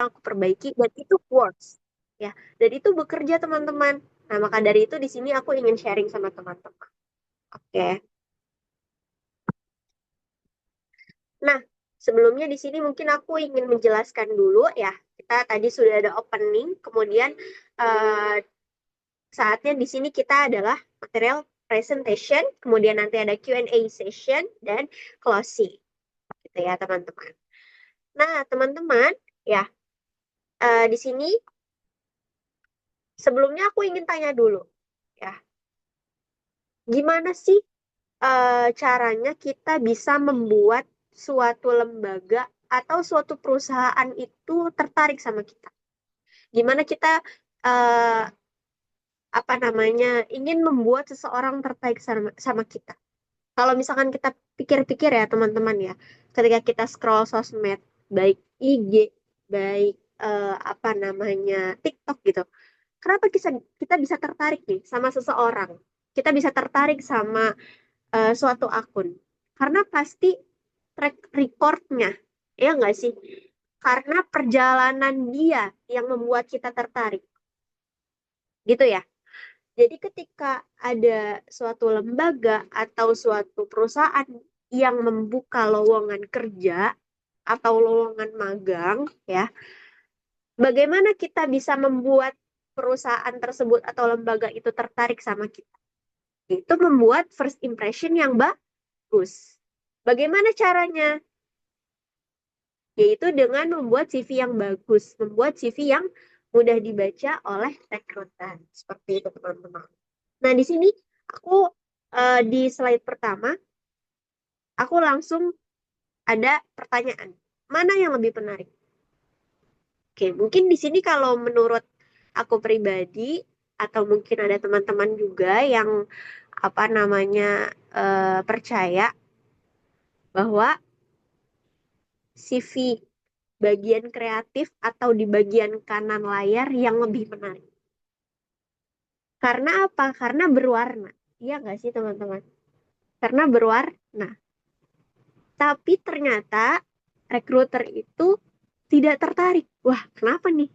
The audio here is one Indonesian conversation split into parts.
yang aku perbaiki dan itu works ya, dan itu bekerja teman-teman. Nah, maka dari itu di sini aku ingin sharing sama teman-teman. Oke. Nah, sebelumnya di sini mungkin aku ingin menjelaskan dulu ya. Kita tadi sudah ada opening, kemudian eh, saatnya di sini kita adalah material presentation, kemudian nanti ada Q&A session dan closing, gitu ya teman-teman. Nah, teman-teman, ya di sini sebelumnya aku ingin tanya dulu, ya, gimana sih caranya kita bisa membuat suatu lembaga atau suatu perusahaan itu tertarik sama kita? Gimana kita eh, apa namanya ingin membuat seseorang tertarik sama kita? Kalau misalkan kita pikir-pikir ya teman-teman ya, ketika kita scroll sosmed, baik IG, baik apa namanya TikTok gitu, kenapa kita bisa tertarik nih sama seseorang? Kita bisa tertarik sama suatu akun karena pasti track recordnya, ya nggak sih? Karena perjalanan dia yang membuat kita tertarik, gitu ya. Jadi ketika ada suatu lembaga atau suatu perusahaan yang membuka lowongan kerja atau lowongan magang, ya, bagaimana kita bisa membuat perusahaan tersebut atau lembaga itu tertarik sama kita? Itu membuat first impression yang bagus. Bagaimana caranya? Yaitu dengan membuat CV yang bagus, membuat CV yang mudah dibaca oleh rekruter. Seperti itu, teman-teman. Nah, di sini aku di slide pertama, aku langsung ada pertanyaan. Mana yang lebih menarik? Oke, mungkin di sini kalau menurut aku pribadi, atau mungkin ada teman-teman juga yang apa namanya percaya bahwa CV bagian kreatif atau di bagian kanan layar yang lebih menarik. Karena apa? Karena berwarna. Iya nggak sih teman-teman? Karena berwarna. Tapi ternyata rekruter itu tidak tertarik. Wah, kenapa nih?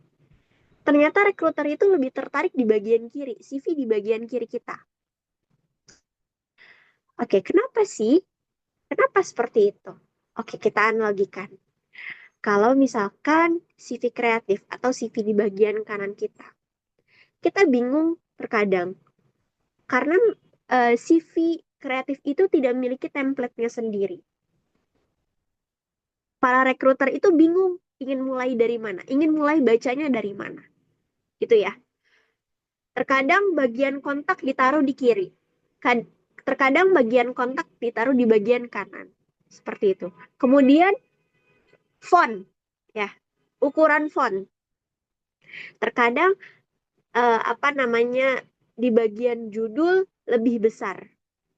Ternyata rekruter itu lebih tertarik di bagian kiri, CV di bagian kiri kita. Oke, kenapa sih? Kenapa seperti itu? Oke, kita analogikan. Kalau misalkan CV kreatif atau CV di bagian kanan kita bingung terkadang karena CV kreatif itu tidak memiliki template-nya sendiri. Para rekruter itu bingung ingin mulai dari mana, ingin mulai bacanya dari mana, gitu ya. Terkadang bagian kontak ditaruh di kiri, terkadang bagian kontak ditaruh di bagian kanan, seperti itu. Kemudian font, ya, ukuran font. Terkadang apa namanya di bagian judul lebih besar.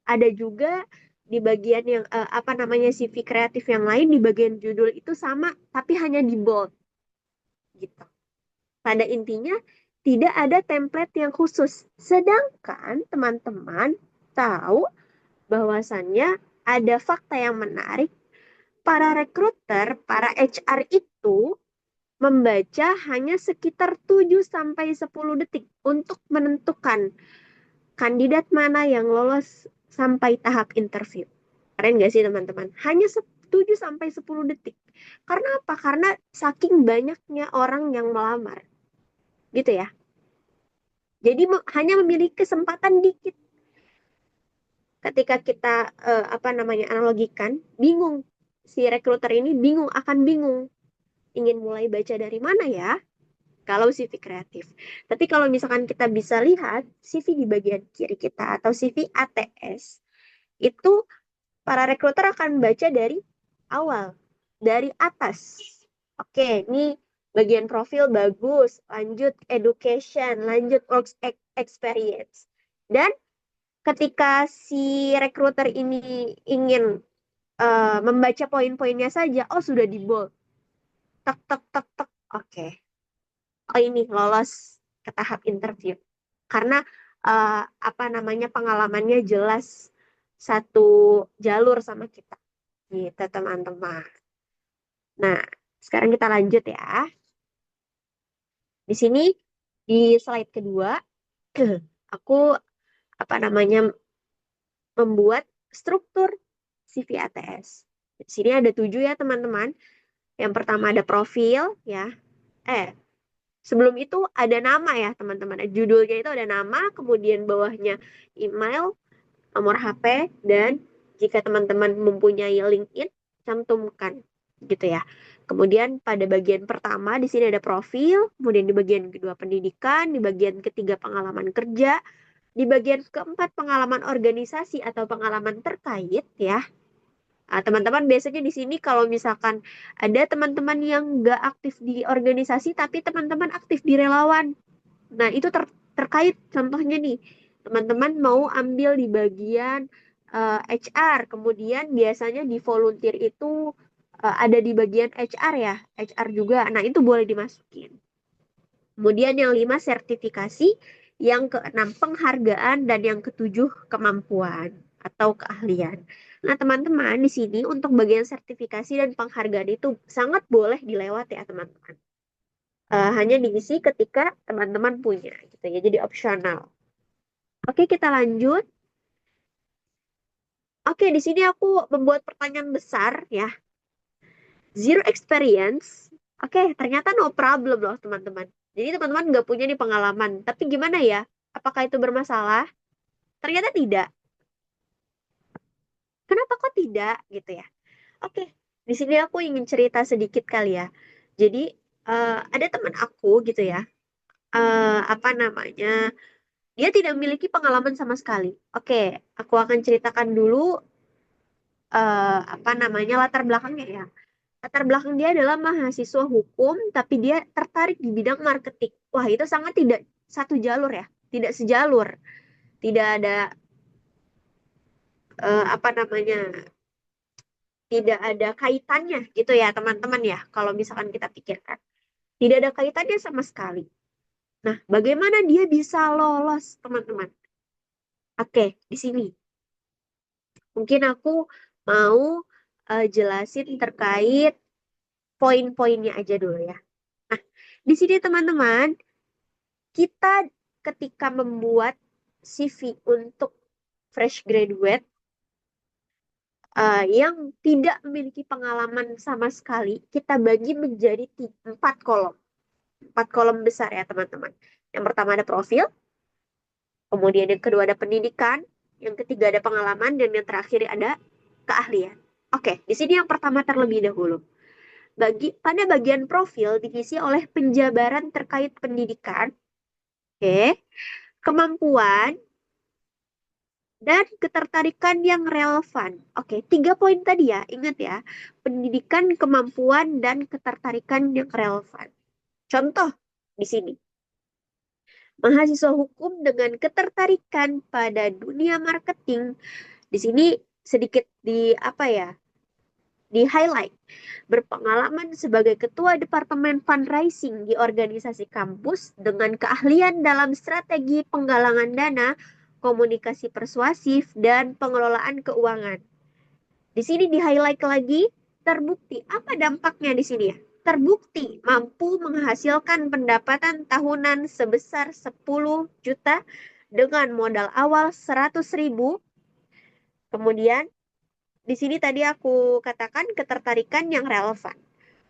Ada juga di bagian yang apa namanya CV kreatif yang lain di bagian judul itu sama tapi hanya di bold gitu. Pada intinya tidak ada template yang khusus. Sedangkan teman-teman tahu bahwasannya ada fakta yang menarik, para rekruter, para HR itu membaca hanya sekitar 7 sampai 10 detik untuk menentukan kandidat mana yang lolos sampai tahap interview. Keren gak sih teman-teman? Hanya 7 sampai 10 detik. Karena apa? Karena saking banyaknya orang yang melamar. Gitu ya. Jadi hanya memiliki kesempatan dikit. Ketika kita apa namanya analogikan, bingung. Si rekruter ini bingung, akan bingung. Ingin mulai baca dari mana ya? Kalau CV kreatif. Tapi kalau misalkan kita bisa lihat CV di bagian kiri kita atau CV ATS, itu para rekruter akan baca dari awal, dari atas. Oke, ini bagian profil bagus, lanjut education, lanjut work experience. Dan ketika si rekruter ini ingin membaca poin-poinnya saja, oh sudah di bold, tek tek tek tek, oke, oh ini lolos ke tahap interview. Karena apa namanya pengalamannya jelas satu jalur sama kita, gitu teman-teman. Nah, sekarang kita lanjut ya. Di sini di slide kedua aku apa namanya membuat struktur CV ATS. Di sini ada 7 ya teman-teman. Yang pertama ada profil ya. Eh, sebelum itu ada nama ya teman-teman. Judulnya itu ada nama, kemudian bawahnya email, nomor HP, dan jika teman-teman mempunyai LinkedIn, cantumkan gitu ya. Kemudian pada bagian pertama di sini ada profil, kemudian di bagian kedua pendidikan, di bagian ketiga pengalaman kerja, di bagian keempat pengalaman organisasi atau pengalaman terkait ya. Nah, teman-teman biasanya di sini kalau misalkan ada teman-teman yang nggak aktif di organisasi tapi teman-teman aktif di relawan. Nah, itu terkait contohnya nih, teman-teman mau ambil di bagian HR, kemudian biasanya di volunteer itu ada di bagian HR ya, HR juga. Nah, itu boleh dimasukin. Kemudian yang 5 sertifikasi, yang keenam penghargaan, dan yang ketujuh kemampuan atau keahlian. Nah, teman-teman di sini untuk bagian sertifikasi dan penghargaan itu sangat boleh dilewat ya, teman-teman. Hanya diisi ketika teman-teman punya gitu ya. Jadi opsional. Oke, kita lanjut. Oke, di sini aku membuat pertanyaan besar ya. Zero experience. Oke, ternyata no problem loh, teman-teman. Jadi teman-teman nggak punya nih pengalaman. Tapi gimana ya? Apakah itu bermasalah? Ternyata tidak. Kenapa kok tidak gitu ya? Oke, di sini aku ingin cerita sedikit kali ya. Jadi ada teman aku gitu ya. Apa namanya? Dia tidak memiliki pengalaman sama sekali. Oke, aku akan ceritakan dulu apa namanya latar belakangnya ya. Latar belakang dia adalah mahasiswa hukum, tapi dia tertarik di bidang marketing. Wah, itu sangat tidak satu jalur ya, tidak sejalur, tidak ada apa namanya, tidak ada kaitannya gitu ya teman-teman ya. Kalau misalkan kita pikirkan, tidak ada kaitannya sama sekali. Nah, bagaimana dia bisa lolos teman-teman? Oke, di sini mungkin aku mau jelasin terkait poin-poinnya aja dulu ya. Nah, di sini teman-teman, kita ketika membuat CV untuk fresh graduate yang tidak memiliki pengalaman sama sekali, kita bagi menjadi 4 kolom. 4 kolom besar ya teman-teman. Yang pertama ada profil, kemudian yang kedua ada pendidikan, yang ketiga ada pengalaman, dan yang terakhir ada keahlian. Oke, di sini yang pertama terlebih dahulu. Pada bagian profil diisi oleh penjabaran terkait pendidikan, oke, kemampuan, dan ketertarikan yang relevan. Oke, 3 poin tadi ya, ingat ya. Pendidikan, kemampuan, dan ketertarikan yang relevan. Contoh di sini. Mahasiswa hukum dengan ketertarikan pada dunia marketing. Di sini sedikit di apa ya? Di highlight. Berpengalaman sebagai ketua departemen fundraising di organisasi kampus dengan keahlian dalam strategi penggalangan dana, komunikasi persuasif, dan pengelolaan keuangan. Di sini di highlight lagi, terbukti. Apa dampaknya di sini ya? Terbukti mampu menghasilkan pendapatan tahunan sebesar 10 juta dengan modal awal 100.000. Kemudian di sini tadi aku katakan ketertarikan yang relevan,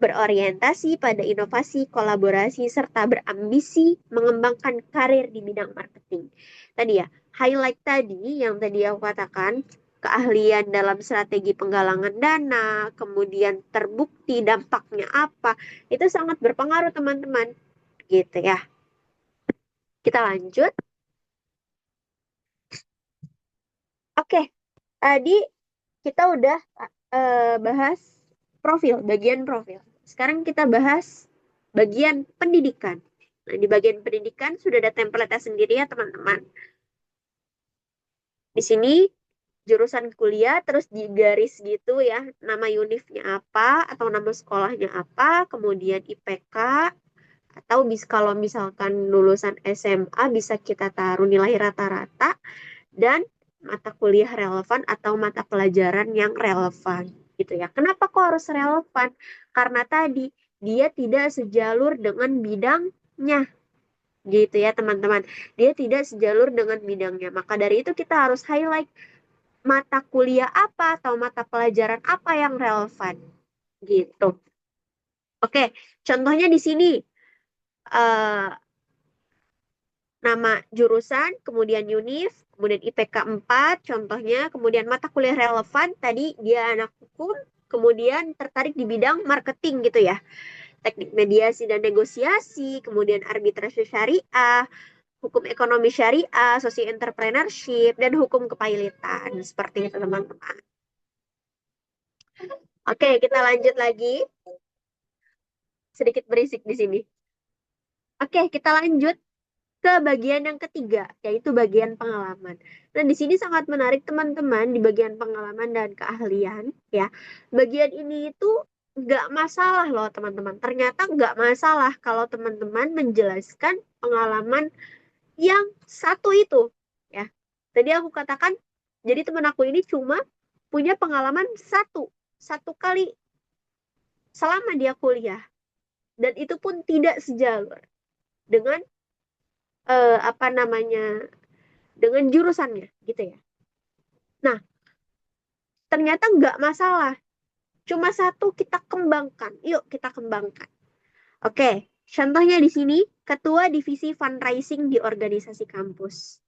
berorientasi pada inovasi, kolaborasi, serta berambisi mengembangkan karir di bidang marketing. Tadi ya, highlight tadi yang tadi aku katakan, keahlian dalam strategi penggalangan dana, kemudian terbukti dampaknya apa, itu sangat berpengaruh teman-teman. Gitu ya. Kita lanjut. Oke, tadi kita udah bahas profil, bagian profil. Sekarang kita bahas bagian pendidikan. Nah, di bagian pendidikan sudah ada template sendiri ya, teman-teman. Di sini jurusan kuliah, terus di garis gitu ya, nama univnya apa, atau nama sekolahnya apa, kemudian IPK, atau kalau misalkan lulusan SMA bisa kita taruh nilai rata-rata, dan mata kuliah relevan atau mata pelajaran yang relevan gitu ya. Kenapa kok harus relevan? Karena tadi dia tidak sejalur dengan bidang bidangnya gitu ya teman-teman. Dia tidak sejalur dengan bidangnya. Maka dari itu kita harus highlight mata kuliah apa atau mata pelajaran apa yang relevan gitu. Oke, contohnya di sini eh, nama jurusan, kemudian univ, kemudian IPK 4 contohnya, kemudian mata kuliah relevan tadi dia anak hukum, kemudian tertarik di bidang marketing gitu ya. Teknik mediasi dan negosiasi, kemudian arbitrase syariah, hukum ekonomi syariah, socio entrepreneurship, dan hukum kepailitan. Seperti itu teman-teman. Oke, kita lanjut lagi. Sedikit berisik di sini. Oke, kita lanjut ke bagian yang ketiga, yaitu bagian pengalaman. Nah, di sini sangat menarik teman-teman di bagian pengalaman dan keahlian, ya. Bagian ini itu nggak masalah loh teman-teman. Ternyata nggak masalah kalau teman-teman menjelaskan pengalaman yang satu itu, ya. Tadi aku katakan, jadi teman aku ini cuma punya pengalaman satu kali selama dia kuliah, dan itu pun tidak sejalur dengan apa namanya dengan jurusannya gitu ya. Nah, ternyata nggak masalah. Cuma satu kita kembangkan. Yuk kita kembangkan. Oke, contohnya di sini ketua divisi fundraising di organisasi kampus.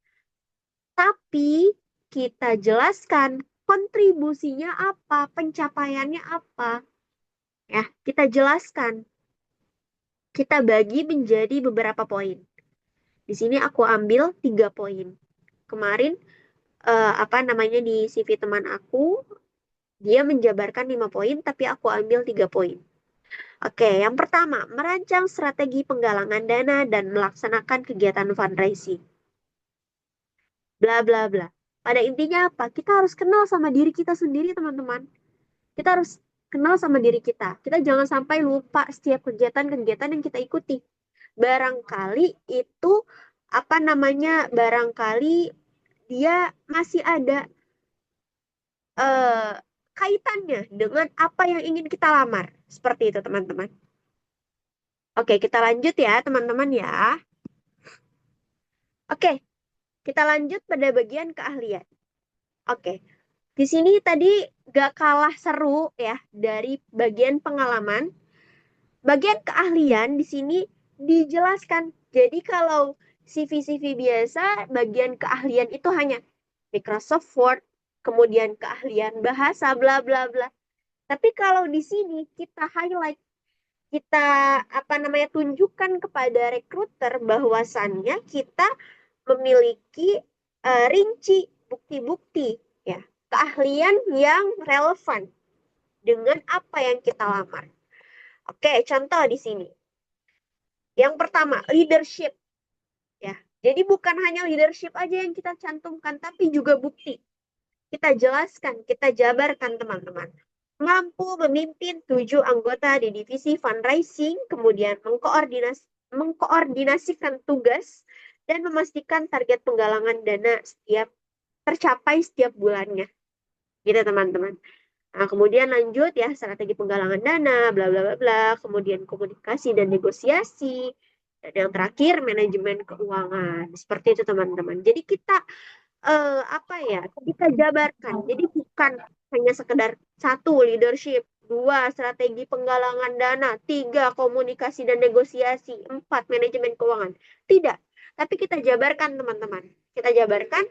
Tapi kita jelaskan kontribusinya apa, pencapaiannya apa. Ya, kita jelaskan. Kita bagi menjadi beberapa poin. Di sini aku ambil 3 poin. Kemarin apa namanya di CV teman aku, dia menjabarkan 5 poin, tapi aku ambil 3 poin. Oke, yang pertama, merancang strategi penggalangan dana dan melaksanakan kegiatan fundraising. Bla bla bla. Pada intinya apa? Kita harus kenal sama diri kita sendiri, teman-teman. Kita harus kenal sama diri kita. Kita jangan sampai lupa setiap kegiatan-kegiatan yang kita ikuti. Barangkali itu apa namanya? Barangkali dia masih ada eh, kaitannya dengan apa yang ingin kita lamar. Seperti itu, teman-teman. Oke, kita lanjut ya, teman-teman ya. Oke, kita lanjut pada bagian keahlian. Oke, di sini tadi gak kalah seru ya dari bagian pengalaman. Bagian keahlian di sini dijelaskan. Jadi kalau CV-CV biasa, bagian keahlian itu hanya Microsoft Word, kemudian keahlian bahasa, bla bla bla. Tapi kalau di sini kita highlight, kita apa namanya tunjukkan kepada rekruter bahwasannya kita memiliki rinci bukti-bukti ya, keahlian yang relevan dengan apa yang kita lamar. Oke, contoh di sini. Yang pertama, leadership ya. Jadi bukan hanya leadership aja yang kita cantumkan, tapi juga bukti. Kita jelaskan, kita jabarkan teman-teman. Mampu memimpin 7 anggota di divisi fundraising, kemudian mengkoordinasikan tugas dan memastikan target penggalangan dana tercapai setiap bulannya. Gitu teman-teman. Nah, kemudian lanjut ya strategi penggalangan dana, bla bla bla bla, kemudian komunikasi dan negosiasi, dan yang terakhir manajemen keuangan. Seperti itu teman-teman. Jadi kita apa ya? Kita jabarkan. Jadi bukan hanya sekedar satu leadership, dua strategi penggalangan dana, tiga komunikasi dan negosiasi, empat manajemen keuangan. Tidak. Tapi kita jabarkan teman-teman. Kita jabarkan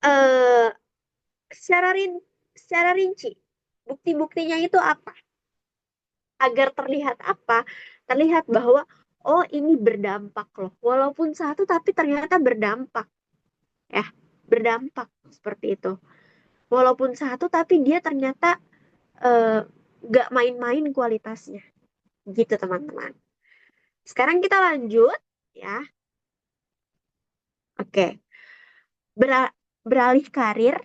eh secara secara rinci. Bukti-buktinya itu apa? Agar terlihat apa? Terlihat bahwa oh ini berdampak loh. Walaupun satu tapi ternyata berdampak ya. Berdampak seperti itu. Walaupun satu tapi dia ternyata eh, gak main-main kualitasnya. Gitu teman-teman. Sekarang kita lanjut ya. Oke. Beralih karir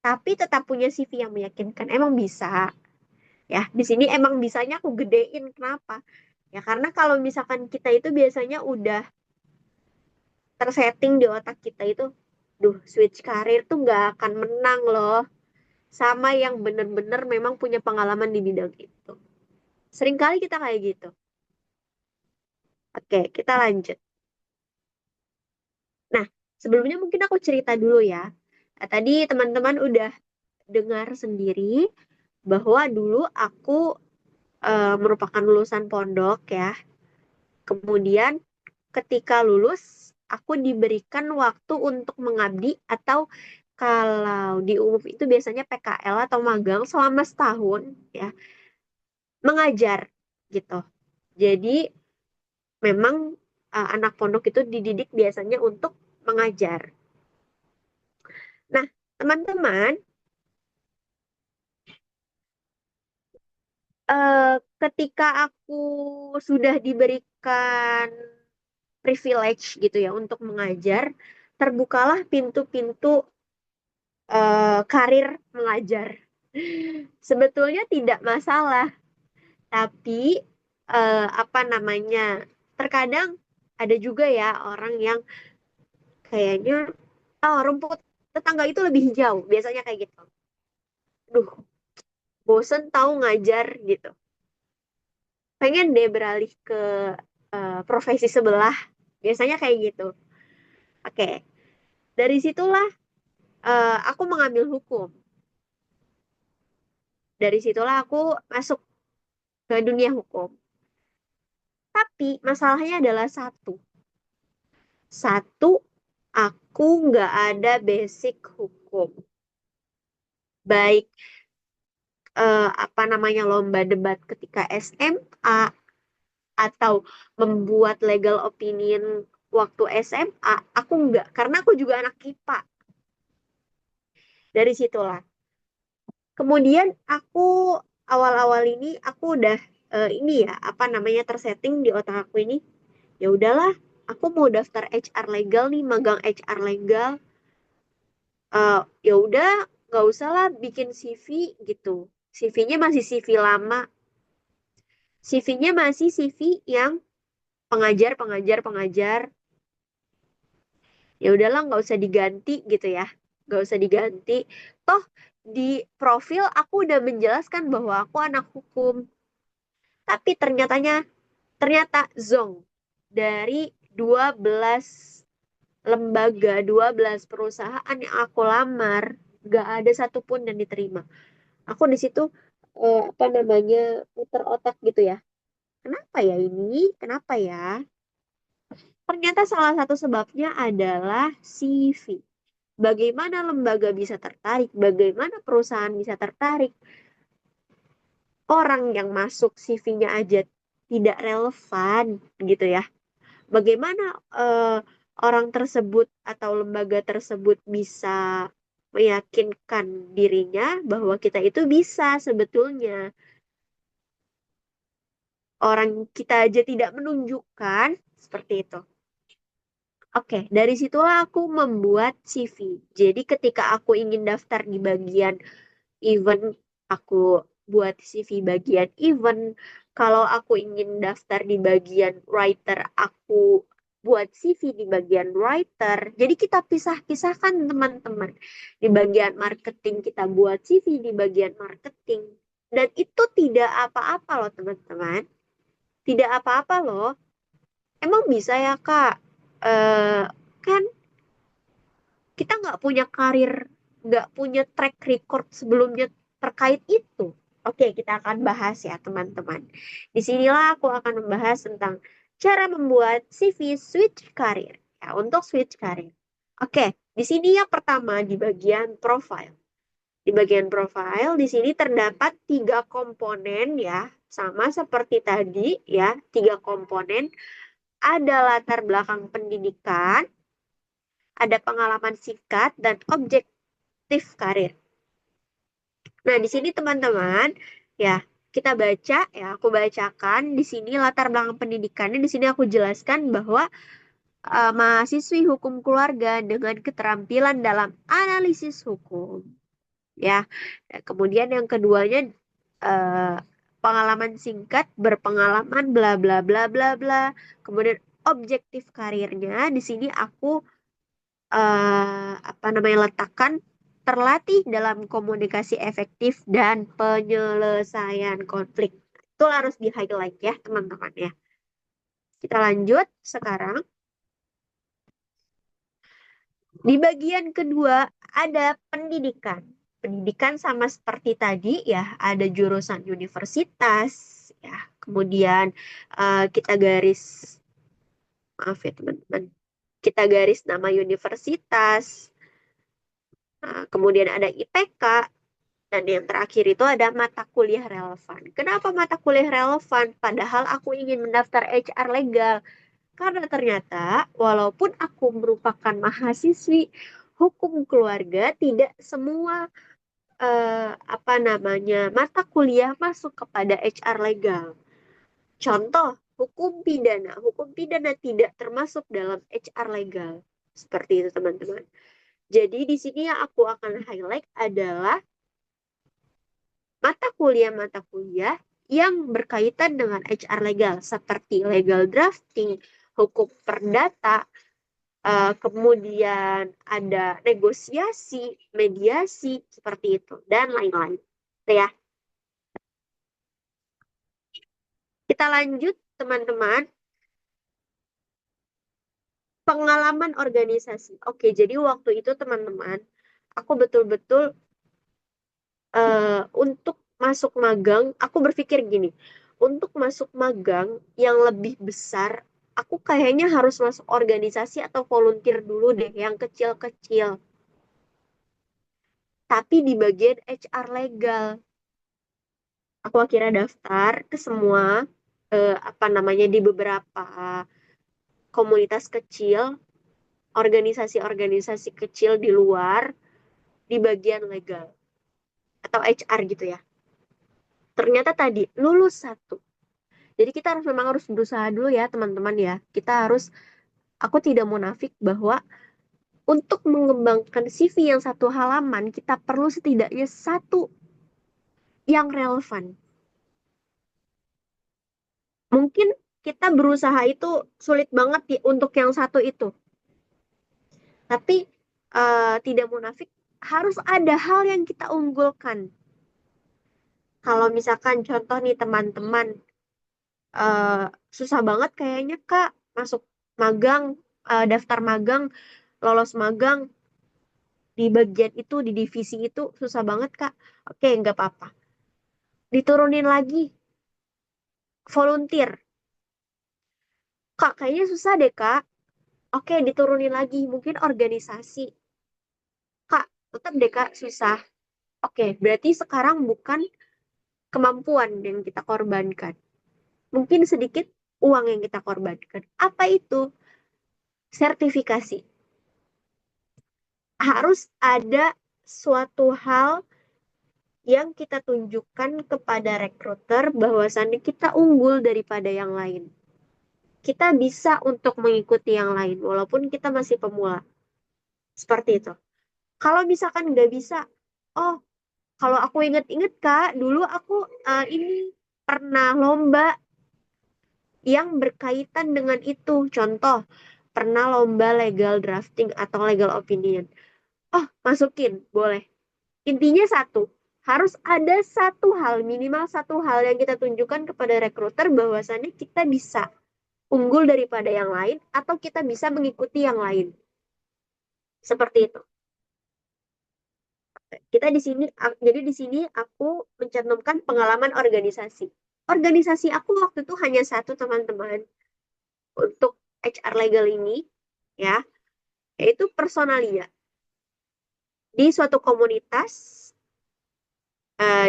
tapi tetap punya CV yang meyakinkan. Emang bisa. Ya, di sini emang bisanya aku gedein. Kenapa? Ya karena kalau misalkan kita itu biasanya udah tersetting di otak kita itu, duh switch karir tuh nggak akan menang loh sama yang bener-bener memang punya pengalaman di bidang itu. Seringkali kita kayak gitu. Oke, kita lanjut. Nah, sebelumnya mungkin aku cerita dulu ya. Nah, tadi teman-teman udah dengar sendiri bahwa dulu aku merupakan lulusan pondok ya. Kemudian ketika lulus, aku diberikan waktu untuk mengabdi atau kalau di UMUF itu biasanya PKL atau magang selama setahun ya, mengajar gitu. Jadi memang anak pondok itu dididik biasanya untuk mengajar. Nah, teman-teman, eh, ketika aku sudah diberikan privilege gitu ya untuk mengajar, terbukalah pintu-pintu karir mengajar. Sebetulnya tidak masalah, tapi apa namanya? Terkadang ada juga ya orang yang kayaknya oh rumput tetangga itu lebih hijau, biasanya kayak gitu. Duh, bosen tahu ngajar gitu. Pengen deh beralih ke profesi sebelah. Biasanya kayak gitu. Oke, dari situlah aku mengambil hukum. Dari situlah aku masuk ke dunia hukum. Tapi masalahnya adalah satu. Satu, aku nggak ada basic hukum. Baik apa namanya lomba debat ketika SMA atau membuat legal opinion waktu SMA, aku nggak. Karena aku juga anak IPA. Dari situlah. Kemudian aku awal-awal ini aku udah ini ya apa namanya tersetting di otak aku ini. Ya udahlah, aku mau daftar HR legal nih, magang HR legal. Ya udah, nggak usah lah bikin CV gitu. CV-nya masih CV lama. CV-nya masih CV yang pengajar, pengajar, pengajar. Ya udahlah, nggak usah diganti gitu ya. Nggak usah diganti. Toh di profil aku udah menjelaskan bahwa aku anak hukum. Tapi ternyata zong dari 12 lembaga, 12 perusahaan yang aku lamar, gak ada satupun yang diterima. Aku di situ apa namanya puter otak gitu ya. Kenapa ya ini? Kenapa ya? Ternyata salah satu sebabnya adalah CV. Bagaimana lembaga bisa tertarik? Bagaimana perusahaan bisa tertarik? Orang yang masuk CV-nya aja tidak relevan gitu ya. Bagaimana eh, orang tersebut atau lembaga tersebut bisa meyakinkan dirinya bahwa kita itu bisa sebetulnya. Orang kita aja tidak menunjukkan seperti itu. Oke, dari situlah aku membuat CV. Jadi ketika aku ingin daftar di bagian event, aku buat CV bagian event. Kalau aku ingin daftar di bagian writer, aku buat CV di bagian writer. Jadi kita pisah-pisahkan teman-teman. Di bagian marketing kita buat CV di bagian marketing. Dan itu tidak apa-apa loh teman-teman. Tidak apa-apa loh. Emang bisa ya Kak? Eh, kan kita nggak punya karir, nggak punya track record sebelumnya terkait itu. Oke, kita akan bahas ya teman-teman. Disinilah aku akan membahas tentang cara membuat CV switch karir. Ya, untuk switch karir. Oke, di sini yang pertama di bagian profile. Di bagian profile, di sini terdapat tiga komponen ya, sama seperti tadi ya, tiga komponen. Ada latar belakang pendidikan, ada pengalaman singkat, dan objektif karir. Nah, di sini teman-teman, ya, kita baca, ya, aku bacakan di sini latar belakang pendidikannya. Di sini aku jelaskan bahwa mahasiswi hukum keluarga dengan keterampilan dalam analisis hukum, ya. Dan kemudian yang keduanya eh, pengalaman singkat, berpengalaman, bla bla bla bla bla. Kemudian objektif karirnya, di sini aku apa namanya letakkan terlatih dalam komunikasi efektif dan penyelesaian konflik. Itu harus di highlight ya teman-teman ya. Kita lanjut sekarang. Di bagian kedua ada pendidikan. Pendidikan sama seperti tadi ya, ada jurusan universitas ya. Kemudian kita garis, maaf ya teman-teman, kita garis nama universitas. Nah, kemudian ada IPK, dan yang terakhir itu ada mata kuliah relevan. Kenapa mata kuliah relevan? Padahal aku ingin mendaftar HR legal. Karena ternyata walaupun aku merupakan mahasiswi hukum keluarga, tidak semua apa namanya mata kuliah masuk kepada HR legal. Contoh, hukum pidana. Hukum pidana tidak termasuk dalam HR legal. Seperti itu, teman-teman. Jadi di sini yang aku akan highlight adalah mata kuliah yang berkaitan dengan HR legal seperti legal drafting, hukum perdata, kemudian ada negosiasi, mediasi seperti itu dan lain-lain. Itu ya. Kita lanjut teman-teman, pengalaman organisasi. Oke, jadi waktu itu teman-teman, aku betul-betul untuk masuk magang, aku berpikir gini, untuk masuk magang yang lebih besar, aku kayaknya harus masuk organisasi atau volunteer dulu deh, yang kecil-kecil. Tapi di bagian HR legal, aku akhirnya daftar ke semua, apa namanya, di beberapa komunitas kecil, organisasi-organisasi kecil di luar, di bagian legal atau HR gitu ya. Ternyata tadi lulus satu. Jadi kita harus memang harus berusaha dulu ya teman-teman ya. Kita harus, aku tidak munafik bahwa untuk mengembangkan CV yang satu halaman, kita perlu setidaknya satu yang relevan. Mungkin kita berusaha itu sulit banget untuk yang satu itu. Tapi tidak munafik, harus ada hal yang kita unggulkan. Kalau misalkan contoh nih teman-teman, eh, susah banget kayaknya Kak masuk magang, daftar magang, lolos magang di bagian itu, di divisi itu susah banget Kak. Oke, nggak apa-apa. Diturunin lagi, volunteer. Kak, kayaknya susah deh Kak. Oke, diturunin lagi, mungkin organisasi. Kak, tetap deh Kak, susah. Oke, berarti sekarang bukan kemampuan yang kita korbankan. Mungkin sedikit uang yang kita korbankan. Apa itu? Sertifikasi. Harus ada suatu hal yang kita tunjukkan kepada rekruter bahwasannya kita unggul daripada yang lain. Kita bisa untuk mengikuti yang lain walaupun kita masih pemula. Seperti itu. Kalau misalkan nggak bisa, oh, kalau aku inget-inget Kak, dulu aku ini pernah lomba yang berkaitan dengan itu. Contoh, pernah lomba legal drafting atau legal opinion. Oh, masukin, boleh. Intinya satu, harus ada satu hal, minimal satu hal yang kita tunjukkan kepada rekruter bahwasannya kita bisa unggul daripada yang lain atau kita bisa mengikuti yang lain. Seperti itu. Kita di sini, jadi di sini aku mencantumkan pengalaman organisasi. Organisasi aku waktu itu hanya satu teman-teman untuk HR legal ini, ya, yaitu Personalia di suatu komunitas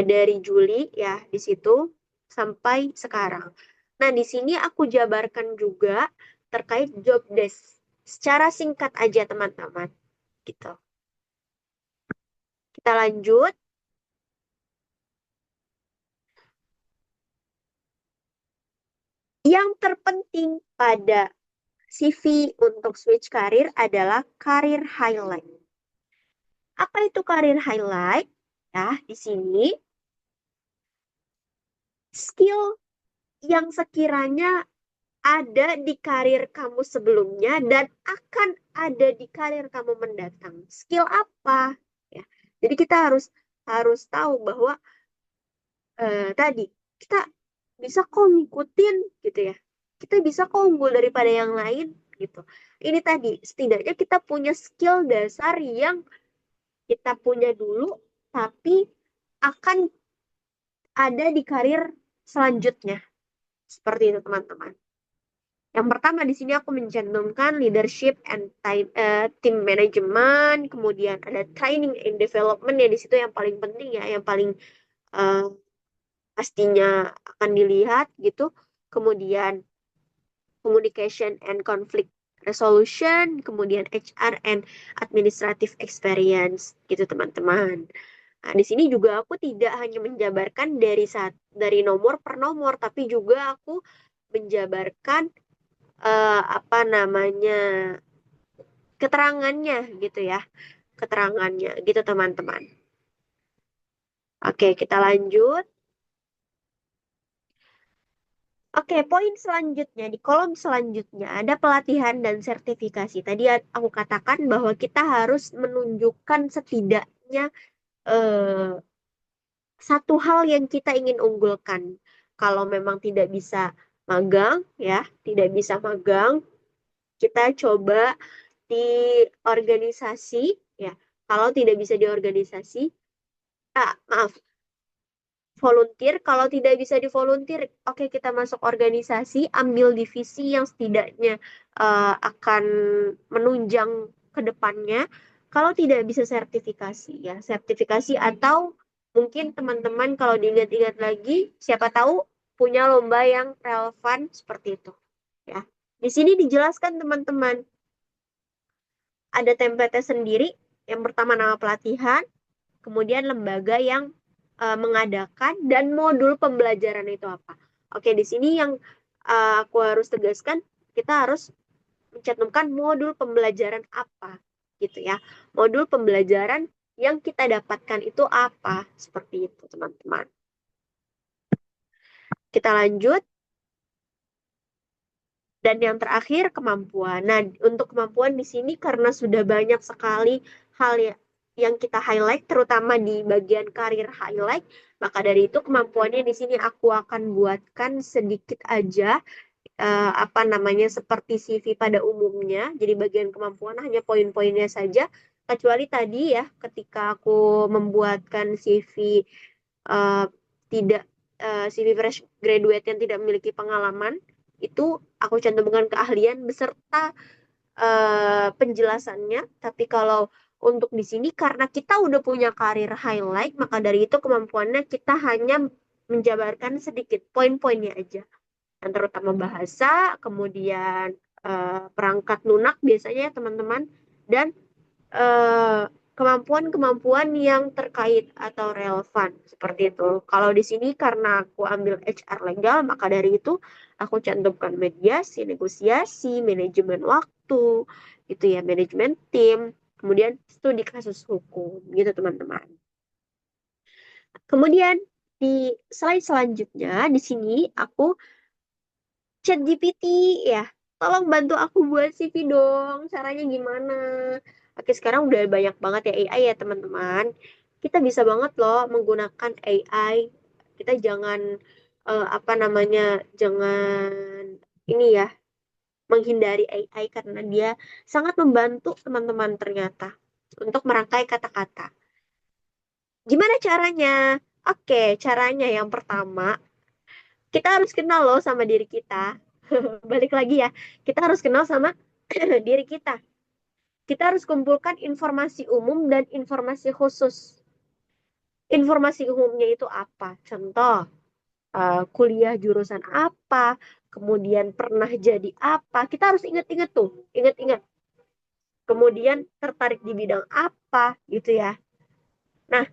dari Juli ya di situ sampai sekarang. Nah, di sini aku jabarkan juga terkait job desk. Secara singkat aja teman-teman, gitu. Kita lanjut. Yang terpenting pada CV untuk switch karir adalah karir highlight. Apa itu karir highlight? Ya, di sini skill yang sekiranya ada di karir kamu sebelumnya dan akan ada di karir kamu mendatang. Skill apa? Ya. Jadi kita harus harus tahu bahwa tadi kita bisa kok ngikutin gitu ya. kita bisa kok unggul daripada yang lain gitu. Ini tadi setidaknya kita punya skill dasar yang kita punya dulu, tapi akan ada di karir selanjutnya. Seperti itu teman-teman. Yang pertama di sini aku mencantumkan leadership and team management, kemudian ada training and development ya di situ yang paling penting ya, yang paling eh, pastinya akan dilihat gitu. Kemudian communication and conflict resolution, kemudian HR and administrative experience gitu teman-teman. Nah, di sini juga aku tidak hanya menjabarkan dari nomor per nomor, tapi juga aku menjabarkan apa namanya keterangannya gitu ya, keterangannya gitu teman-teman. Oke, kita lanjut. Oke, poin selanjutnya di kolom selanjutnya ada pelatihan dan sertifikasi. Tadi aku katakan bahwa kita harus menunjukkan setidaknya eh, satu hal yang kita ingin unggulkan. Kalau memang tidak bisa magang, ya, tidak bisa magang, kita coba di organisasi, ya. Kalau tidak bisa di organisasi, maaf, volunteer. Kalau tidak bisa di volunteer, oke kita masuk organisasi, ambil divisi yang setidaknya akan menunjang ke depannya. Kalau tidak bisa sertifikasi, ya sertifikasi atau mungkin teman-teman kalau diingat-ingat lagi, siapa tahu punya lomba yang relevan seperti itu. Ya, di sini dijelaskan teman-teman ada template sendiri. Yang pertama nama pelatihan, kemudian lembaga yang mengadakan dan modul pembelajaran itu apa. Oke, di sini yang aku harus tegaskan, kita harus mencantumkan modul pembelajaran apa gitu ya. Modul pembelajaran yang kita dapatkan itu apa, seperti itu teman-teman. Kita lanjut. Dan yang terakhir kemampuan. Nah, untuk kemampuan di sini karena sudah banyak sekali hal yang kita highlight, terutama di bagian karir highlight, maka dari itu kemampuannya di sini aku akan buatkan sedikit aja, apa namanya, seperti CV pada umumnya. Jadi bagian kemampuan hanya poin-poinnya saja, kecuali tadi ya, ketika aku membuatkan CV eh, tidak CV fresh graduate yang tidak memiliki pengalaman, itu aku cantumkan keahlian beserta penjelasannya. Tapi kalau untuk di sini karena kita udah punya karir highlight, maka dari itu kemampuannya kita hanya menjabarkan sedikit poin-poinnya aja. Yang terutama bahasa, kemudian perangkat lunak biasanya ya teman-teman, dan eh, kemampuan-kemampuan yang terkait atau relevan seperti itu. Kalau di sini karena aku ambil HR legal, maka dari itu aku cantumkan mediasi, negosiasi, manajemen waktu, gitu ya, manajemen tim, kemudian studi kasus hukum, gitu teman-teman. Kemudian di slide selanjutnya di sini aku chat GPT ya. Tolong bantu aku buat CV dong. Caranya gimana? Oke, sekarang udah banyak banget ya AI ya, teman-teman. Kita bisa banget loh menggunakan AI. Kita jangan apa namanya? Jangan ini ya, menghindari AI karena dia sangat membantu teman-teman ternyata untuk merangkai kata-kata. Gimana caranya? Oke, caranya yang pertama, kita harus kenal loh sama diri kita. Balik lagi ya, kita harus kenal sama diri kita. Kita harus kumpulkan informasi umum dan informasi khusus. Informasi umumnya itu apa? Contoh, kuliah jurusan apa, kemudian pernah jadi apa. Kita harus ingat-ingat tuh, ingat-ingat. Kemudian tertarik di bidang apa, gitu ya. Nah,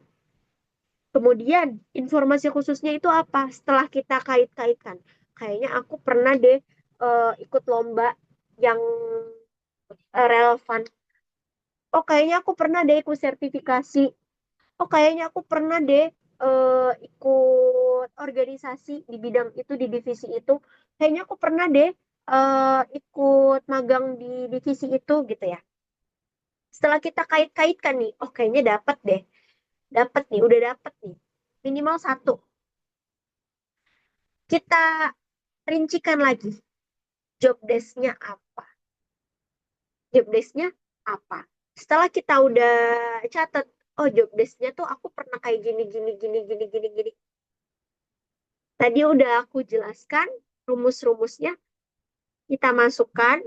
kemudian informasi khususnya itu apa? Setelah kita kait-kaitkan, kayaknya aku pernah deh ikut lomba yang relevan. Oh, kayaknya aku pernah deh ikut sertifikasi. Oh, kayaknya aku pernah deh ikut organisasi di bidang itu, di divisi itu. Kayaknya aku pernah deh ikut magang di divisi itu gitu ya. Setelah kita kait-kaitkan nih, oh kayaknya dapat deh. Dapat nih, udah dapat nih. Minimal satu. Kita rincikan lagi. job desk-nya apa? Job desk-nya apa? Setelah kita udah catat, oh job desk-nya tuh aku pernah kayak gini, gini, gini, gini, gini, gini. Tadi udah aku jelaskan rumus-rumusnya, kita masukkan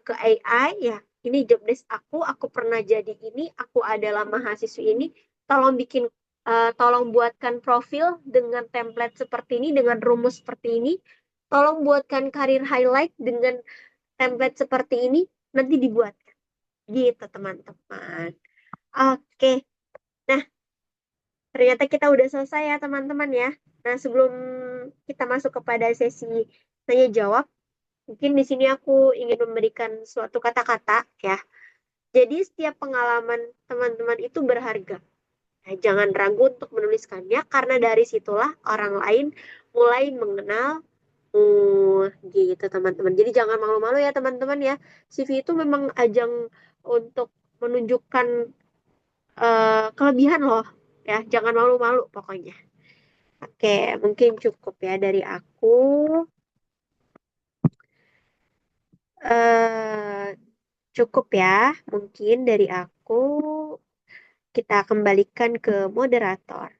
ke AI ya. Ini job desk aku pernah jadi ini, aku adalah mahasiswi ini. Tolong bikin, tolong buatkan profil dengan template seperti ini, dengan rumus seperti ini. Tolong buatkan karir highlight dengan template seperti ini, nanti dibuat. Gitu teman-teman. Oke, nah ternyata kita udah selesai ya teman-teman ya. Nah sebelum kita masuk kepada sesi tanya jawab, mungkin di sini aku ingin memberikan suatu kata-kata ya. Jadi setiap pengalaman teman-teman itu berharga. Nah, jangan ragu untuk menuliskannya karena dari situlah orang lain mulai mengenal gitu teman-teman. Jadi jangan malu-malu ya teman-teman ya. CV itu memang ajang untuk menunjukkan kelebihan loh ya. Jangan malu-malu pokoknya. Oke, mungkin cukup ya dari aku. eh Cukup ya, mungkin dari aku. Kita kembalikan ke moderator.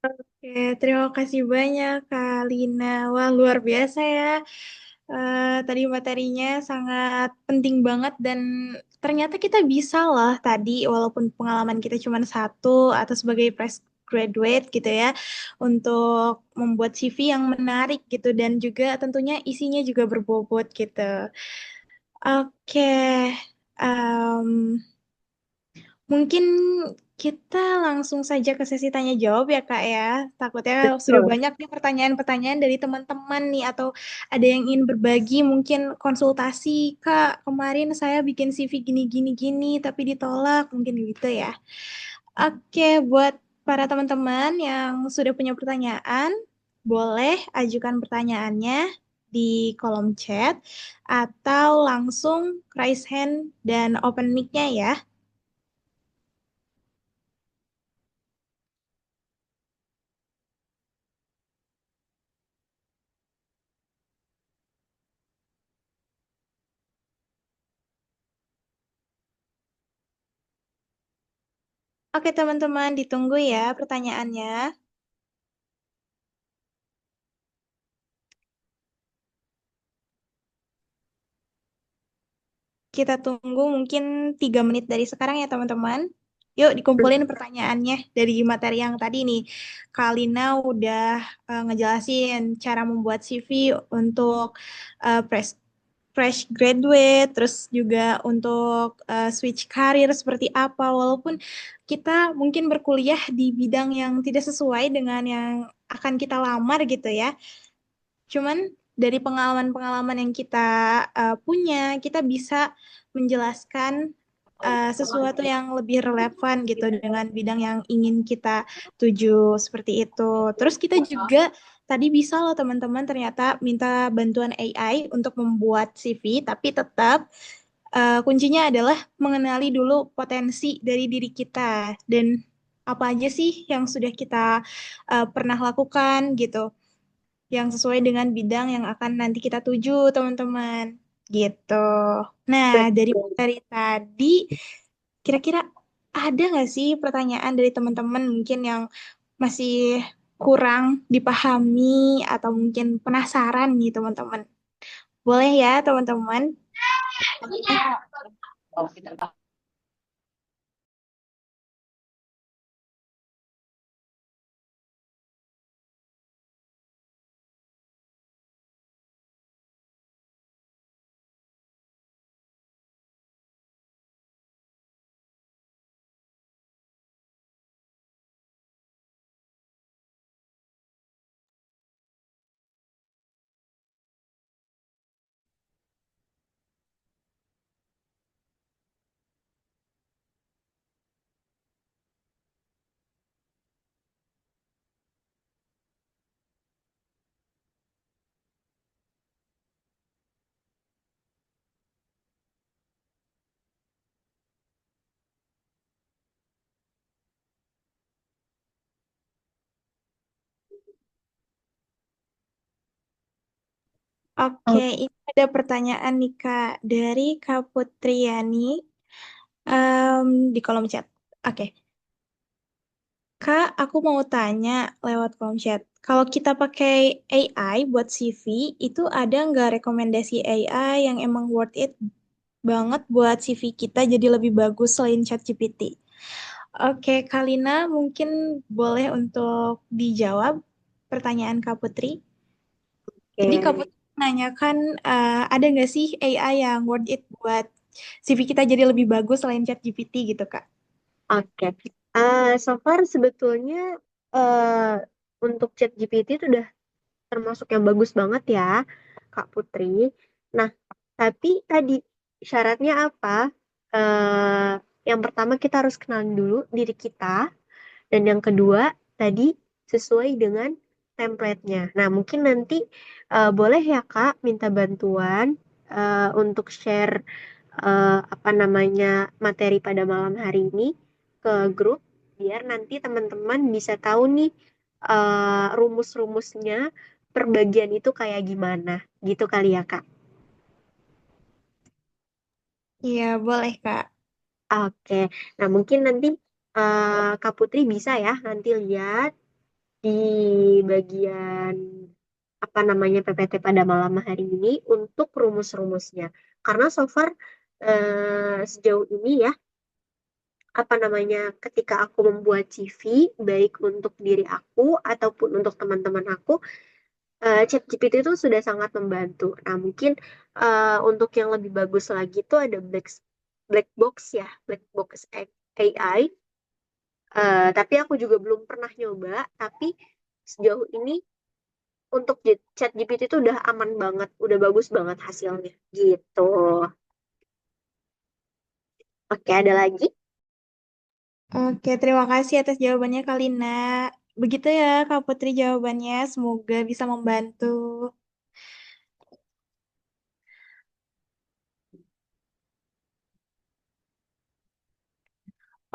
Oke, terima kasih banyak Kak Lina. Wah, luar biasa ya. Tadi materinya sangat penting banget dan ternyata kita bisa lah tadi, walaupun pengalaman kita cuma satu atau sebagai fresh graduate gitu ya, untuk membuat CV yang menarik gitu dan juga tentunya isinya juga berbobot gitu. Oke, em, mungkin kita langsung saja ke sesi tanya jawab ya Kak ya. Takutnya sudah Betul. banyak nih pertanyaan-pertanyaan dari teman-teman nih atau ada yang ingin berbagi mungkin konsultasi Kak. Kemarin saya bikin CV gini-gini gini tapi ditolak mungkin gitu ya. Oke, buat para teman-teman yang sudah punya pertanyaan, boleh ajukan pertanyaannya di kolom chat atau langsung raise hand dan open mic-nya ya. Oke, teman-teman, ditunggu ya pertanyaannya. Kita tunggu mungkin 3 menit dari sekarang ya, teman-teman. Yuk, dikumpulin pertanyaannya dari materi yang tadi nih. Kalina udah ngejelasin cara membuat CV untuk fresh, fresh graduate, terus juga untuk switch karir seperti apa. Walaupun kita mungkin berkuliah di bidang yang tidak sesuai dengan yang akan kita lamar gitu ya. Cuman dari pengalaman-pengalaman yang kita punya, kita bisa menjelaskan sesuatu yang lebih relevan gitu dengan bidang yang ingin kita tuju seperti itu. Terus kita juga tadi bisa loh teman-teman ternyata minta bantuan AI untuk membuat CV, tapi tetap kuncinya adalah mengenali dulu potensi dari diri kita dan apa aja sih yang sudah kita pernah lakukan gitu yang sesuai dengan bidang yang akan nanti kita tuju, teman-teman. Gitu. Nah, dari Betul. materi tadi, kira-kira ada nggak sih pertanyaan dari teman-teman mungkin yang masih kurang dipahami atau mungkin penasaran nih, teman-teman? Boleh ya, teman-teman? Oke, ini ada pertanyaan nih Kak dari Kak Putriani di kolom chat. Oke, Kak, aku mau tanya lewat kolom chat. Kalau kita pakai AI buat CV, itu ada nggak rekomendasi AI yang emang worth it banget buat CV kita jadi lebih bagus selain ChatGPT? Oke, Kalina mungkin boleh untuk dijawab pertanyaan Kak Putri. Jadi Kak Oke, Putri menanyakan ada nggak sih AI yang worth it buat CV kita jadi lebih bagus selain ChatGPT gitu Kak? oke. So far sebetulnya eh, untuk ChatGPT itu udah termasuk yang bagus banget ya, Kak Putri. Nah, tapi tadi syaratnya apa? Eh, yang pertama kita harus kenalin dulu diri kita, dan yang kedua tadi sesuai dengan template-nya. Nah, mungkin nanti boleh ya Kak minta bantuan untuk share apa namanya materi pada malam hari ini ke grup, biar nanti teman-teman bisa tahu nih rumus-rumusnya perbagian itu kayak gimana gitu kali ya Kak. Iya, boleh Kak. Oke, nah mungkin nanti Kak Putri bisa ya nanti lihat di bagian apa namanya PPT pada malam hari ini untuk rumus-rumusnya. Karena so far sejauh ini ya apa namanya ketika aku membuat CV baik untuk diri aku ataupun untuk teman-teman aku, ChatGPT itu sudah sangat membantu. Nah, mungkin untuk yang lebih bagus lagi tuh ada black box ya, black box AI. Tapi aku juga belum pernah nyoba. Tapi sejauh ini untuk ChatGPT itu udah aman banget, udah bagus banget hasilnya. Gitu. Oke, ada lagi? Oke, terima kasih atas jawabannya Kalina. Begitu ya Kak Putri jawabannya, semoga bisa membantu.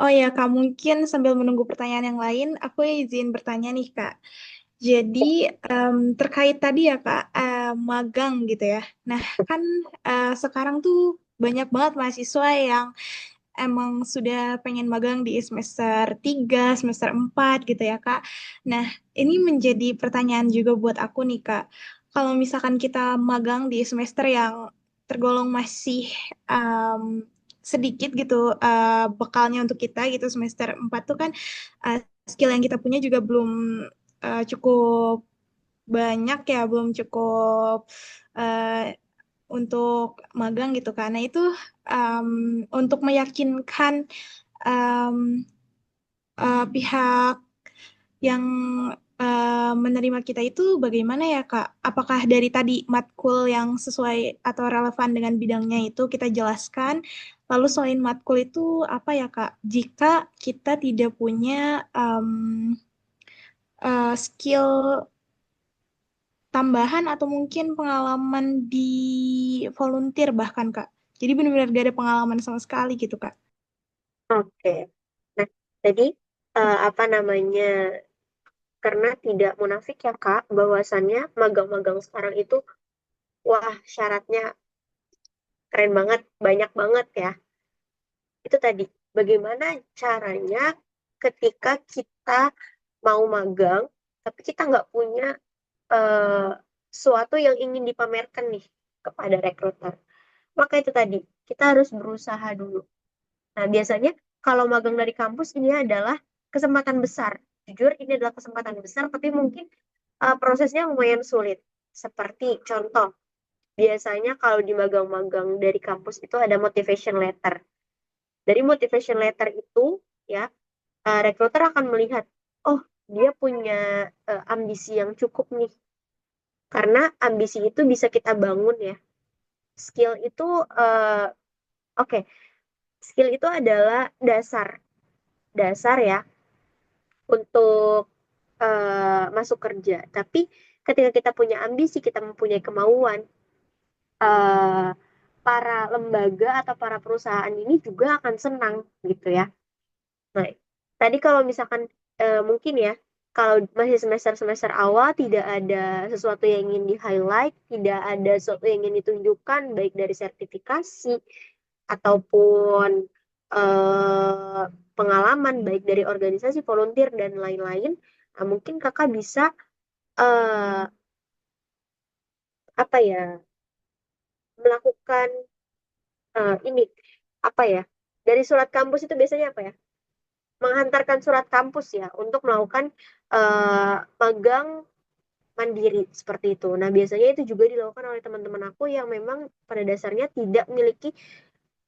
Oh ya Kak, mungkin sambil menunggu pertanyaan yang lain, aku izin bertanya nih Kak. Jadi terkait tadi ya Kak, magang gitu ya. Nah kan sekarang tuh banyak banget mahasiswa yang emang sudah pengen magang di semester 3, semester 4 gitu ya Kak. Nah ini menjadi pertanyaan juga buat aku nih Kak. Kalau misalkan kita magang di semester yang tergolong masih em, sedikit gitu bekalnya untuk kita gitu semester 4 tuh kan uh, skill yang kita punya juga belum cukup banyak ya, belum cukup eh, untuk magang gitu kan. Nah itu um, untuk meyakinkan um, pihak yang menerima kita itu bagaimana ya Kak? Apakah dari tadi matkul yang sesuai atau relevan dengan bidangnya itu kita jelaskan? Lalu selain matkul itu apa ya Kak? Jika kita tidak punya skill tambahan atau mungkin pengalaman di volunteer bahkan Kak. Jadi benar-benar gak ada pengalaman sama sekali gitu Kak. Oke. Nah, tadi apa namanya? Karena tidak munafik ya Kak, bahwasannya magang-magang sekarang itu, wah syaratnya keren banget, banyak banget ya. Itu tadi, bagaimana caranya ketika kita mau magang, tapi kita nggak punya eh, sesuatu yang ingin dipamerkan nih kepada rekruter. Maka itu tadi, kita harus berusaha dulu. Nah, biasanya kalau magang dari kampus ini adalah kesempatan besar. Jujur, ini adalah kesempatan besar, tapi mungkin prosesnya lumayan sulit. Seperti contoh, biasanya kalau di magang-magang dari kampus itu ada motivation letter. Dari motivation letter itu, ya, recruiter akan melihat, oh, dia punya ambisi yang cukup nih. Karena ambisi itu bisa kita bangun ya. Skill itu, oke, skill itu adalah dasar, dasar ya untuk masuk kerja. Tapi ketika kita punya ambisi, kita mempunyai kemauan, eh, para lembaga atau para perusahaan ini juga akan senang gitu ya. Nah, tadi kalau misalkan mungkin ya, kalau masih semester-semester awal tidak ada sesuatu yang ingin di-highlight, tidak ada sesuatu yang ingin ditunjukkan, baik dari sertifikasi ataupun eh, pengalaman, baik dari organisasi, volunteer, dan lain-lain. Nah, mungkin kakak bisa eh, apa ya, melakukan ini apa ya, dari surat kampus itu biasanya apa ya? Menghantarkan surat kampus ya untuk melakukan magang mandiri seperti itu. Nah, biasanya itu juga dilakukan oleh teman-teman aku yang memang pada dasarnya tidak memiliki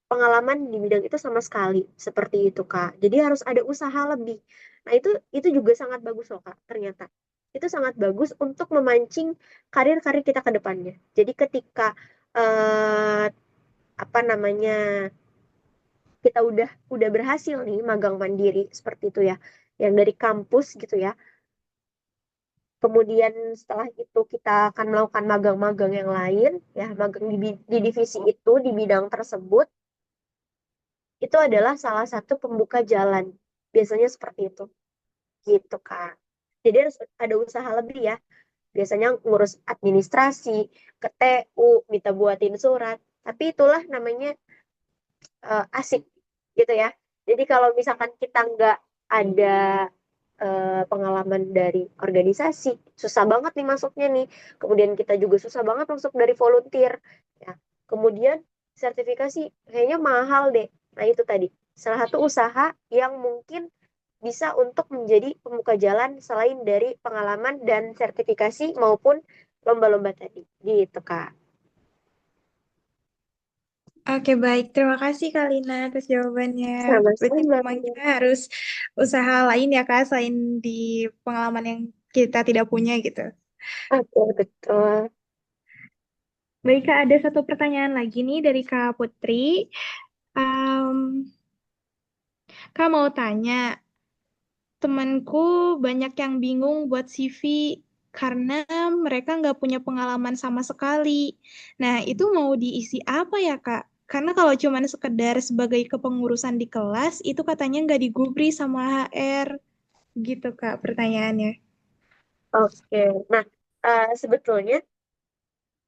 pengalaman di bidang itu sama sekali. Seperti itu, Kak. Jadi harus ada usaha lebih. Nah, itu juga sangat bagus loh, Kak, ternyata. Itu sangat bagus untuk memancing karir-karir kita ke depannya. Jadi ketika eh, apa namanya, kita udah berhasil nih magang mandiri seperti itu ya, yang dari kampus gitu ya. Kemudian setelah itu kita akan melakukan magang-magang yang lain, ya magang di divisi itu, di bidang tersebut, itu adalah salah satu pembuka jalan. Biasanya seperti itu, gitu Kak. Jadi harus ada usaha lebih ya. Biasanya ngurus administrasi, ke TU, minta buatin surat. Tapi itulah namanya asik, gitu ya. Jadi kalau misalkan kita nggak ada pengalaman dari organisasi, susah banget nih masuknya nih. Kemudian kita juga susah banget masuk dari volunteer. Ya. Kemudian sertifikasi kayaknya mahal deh. Nah itu tadi, salah satu usaha yang mungkin bisa untuk menjadi pembuka jalan selain dari pengalaman dan sertifikasi maupun lomba-lomba tadi. Gitu, Kak. Oke, baik. Terima kasih Kak Lina atas jawabannya. Berarti Sama-sama. memang kita harus usaha lain ya Kak, selain di pengalaman yang kita tidak punya gitu. Oke, betul. Baik Kak, ada satu pertanyaan lagi nih dari Kak Putri. Em, Kak mau tanya, temanku banyak yang bingung buat CV karena mereka nggak punya pengalaman sama sekali. Nah, itu mau diisi apa ya, Kak? Karena kalau cuma sekedar sebagai kepengurusan di kelas, itu katanya nggak digubri sama HR. Gitu, Kak, pertanyaannya. Oke. Nah, sebetulnya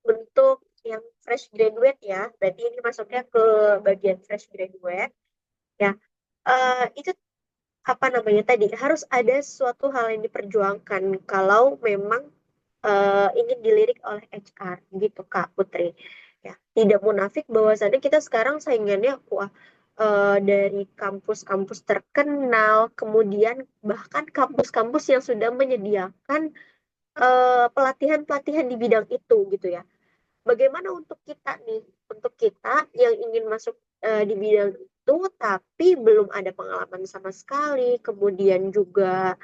untuk yang fresh graduate ya, berarti ini masuknya ke bagian fresh graduate ya. Itu apa namanya tadi, harus ada suatu hal yang diperjuangkan kalau memang ingin dilirik oleh HR gitu Kak Putri. Ya, tidak munafik bahwasannya kita sekarang saingannya wah, dari kampus-kampus terkenal, kemudian bahkan kampus-kampus yang sudah menyediakan pelatihan-pelatihan di bidang itu gitu ya. Bagaimana untuk kita nih, untuk kita yang ingin masuk di bidang itu tapi belum ada pengalaman sama sekali, kemudian juga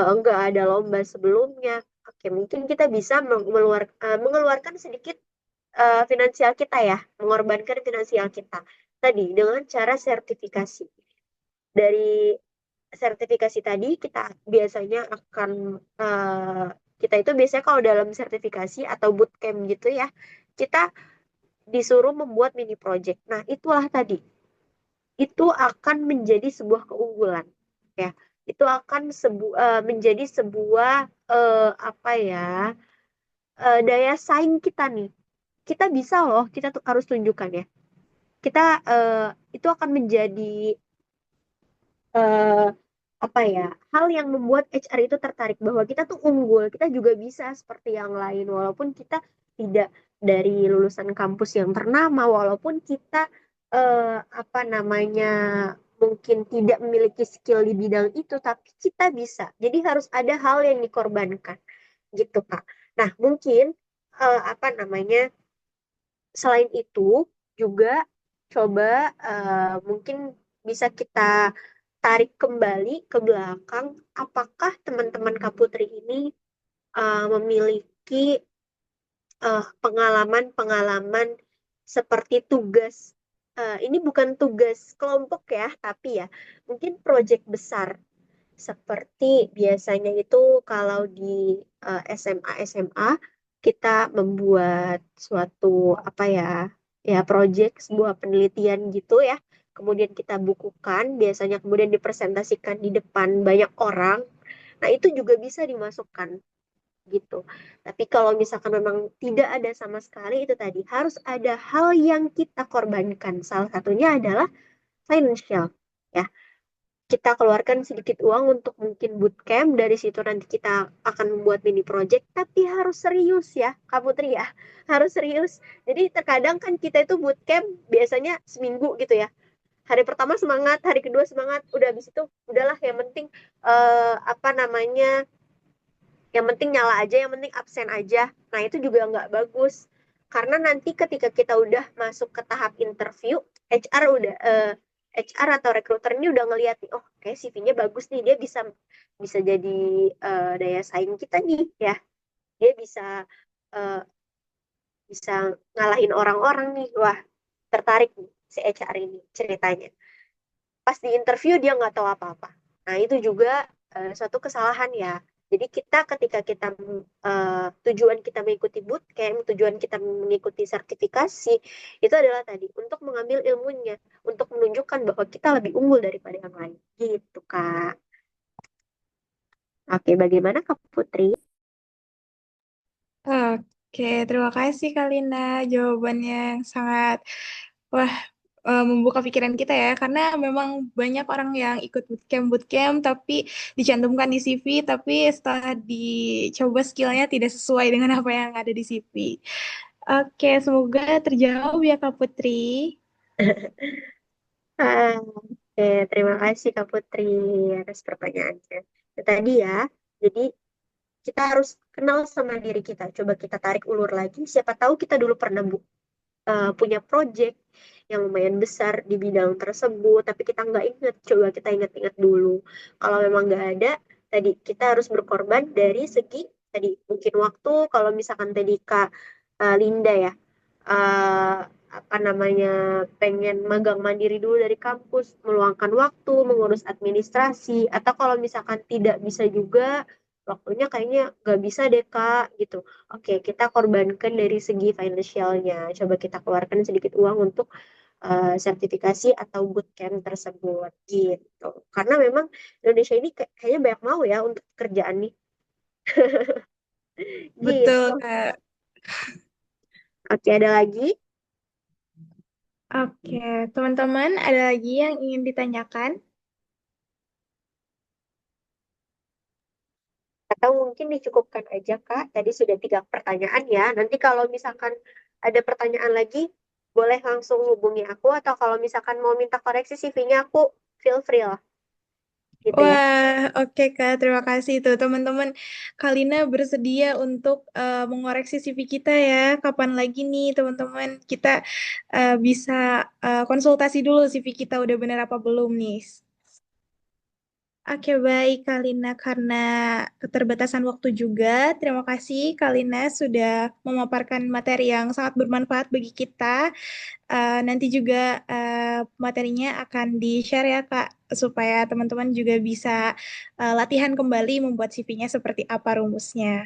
enggak ada lomba sebelumnya. Oke, mungkin kita bisa mengeluarkan sedikit finansial kita ya, mengorbankan finansial kita tadi dengan cara sertifikasi. Dari sertifikasi tadi kita biasanya akan kita itu biasanya kalau dalam sertifikasi atau bootcamp gitu ya, kita disuruh membuat mini project. Nah, itulah tadi. Itu akan menjadi sebuah keunggulan. Ya. Itu akan menjadi sebuah apa ya? Daya saing kita nih. Kita bisa loh, kita tuh harus tunjukkan ya. Kita itu akan menjadi eh, apa ya, hal yang membuat HR itu tertarik bahwa kita tuh unggul, kita juga bisa seperti yang lain walaupun kita tidak dari lulusan kampus yang ternama, walaupun kita apa namanya mungkin tidak memiliki skill di bidang itu, tapi kita bisa. Jadi harus ada hal yang dikorbankan gitu Kak. Nah mungkin apa namanya, selain itu juga coba mungkin bisa kita tarik kembali ke belakang, apakah teman-teman Kaputri ini memiliki pengalaman-pengalaman seperti tugas. Ini bukan tugas kelompok ya, tapi ya mungkin proyek besar. Seperti biasanya itu kalau di SMA SMA kita membuat suatu apa ya, ya proyek, sebuah penelitian gitu ya. Kemudian kita bukukan, biasanya kemudian dipresentasikan di depan banyak orang. Nah, itu juga bisa dimasukkan gitu. Tapi kalau misalkan memang tidak ada sama sekali, itu tadi harus ada hal yang kita korbankan. Salah satunya adalah financial. Ya, kita keluarkan sedikit uang untuk mungkin bootcamp, dari situ nanti kita akan membuat mini project, tapi harus serius ya Kak Putri ya, harus serius. Jadi terkadang kan kita itu bootcamp biasanya seminggu gitu ya, hari pertama semangat, hari kedua semangat, udah habis itu udahlah, yang penting apa namanya, yang penting nyala aja, yang penting absen aja. Nah, itu juga nggak bagus, karena nanti ketika kita udah masuk ke tahap interview, HR udah HR atau recruiter ini udah ngeliat nih, oh kayak CV-nya bagus nih, dia bisa bisa jadi daya saing kita nih ya, dia bisa eh, bisa ngalahin orang-orang nih, wah tertarik nih si HR ini ceritanya. Pas di interview dia nggak tahu apa-apa. Nah, itu juga suatu kesalahan ya. Jadi kita ketika kita tujuan kita mengikuti bootcamp, tujuan kita mengikuti sertifikasi, itu adalah tadi untuk mengambil ilmunya, untuk menunjukkan bahwa kita lebih unggul daripada yang lain. Gitu, Kak. Oke, bagaimana Kak Putri? Oke, terima kasih Kalina. Jawabannya yang sangat, wah, membuka pikiran kita ya. Karena memang banyak orang yang ikut bootcamp, tapi dicantumkan di CV, tapi setelah dicoba skillnya tidak sesuai dengan apa yang ada di CV. Oke, semoga terjawab ya Kak Putri. Oke, terima kasih Kak Putri atas pertanyaannya. Itu tadi ya, jadi kita harus kenal sama diri kita. Coba kita tarik ulur lagi. Siapa tahu kita dulu pernah punya project yang lumayan besar di bidang tersebut, tapi kita nggak inget. Coba kita ingat-ingat dulu. Kalau memang nggak ada, tadi kita harus berkorban dari segi tadi mungkin waktu. Kalau misalkan tadi Kak Linda ya, eh, apa namanya, pengen magang mandiri dulu dari kampus, meluangkan waktu, mengurus administrasi, atau kalau misalkan tidak bisa juga, waktunya kayaknya nggak bisa deh Kak gitu. Oke, kita korbankan dari segi finansialnya. Coba kita keluarkan sedikit uang untuk sertifikasi atau bootcamp tersebut gitu. Karena memang Indonesia ini kayaknya banyak mau ya untuk kerjaan nih. Betul, Gitu. Kak. Oke, ada lagi? Oke, teman-teman, ada lagi yang ingin ditanyakan? Atau mungkin dicukupkan aja, Kak. Tadi sudah 3 pertanyaan ya. Nanti kalau misalkan ada pertanyaan lagi, boleh langsung hubungi aku. Atau kalau misalkan mau minta koreksi CV-nya, aku feel free lah. Gitu ya. Wah, oke Kak, terima kasih tuh teman-teman. Kalina bersedia untuk mengoreksi CV kita ya. Kapan lagi nih teman-teman kita bisa konsultasi dulu CV kita udah bener apa belum nih. Oke, baik Kalina, karena keterbatasan waktu juga, terima kasih Kalina sudah memaparkan materi yang sangat bermanfaat bagi kita. Nanti juga materinya akan di-share ya Kak, supaya teman-teman juga bisa latihan kembali membuat CV-nya seperti apa rumusnya.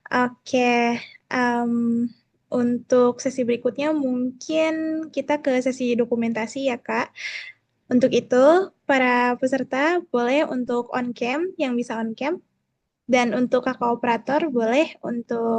Oke, em, untuk sesi berikutnya mungkin kita ke sesi dokumentasi ya Kak. Untuk itu, para peserta boleh untuk on cam yang bisa on cam, dan untuk kakak operator boleh untuk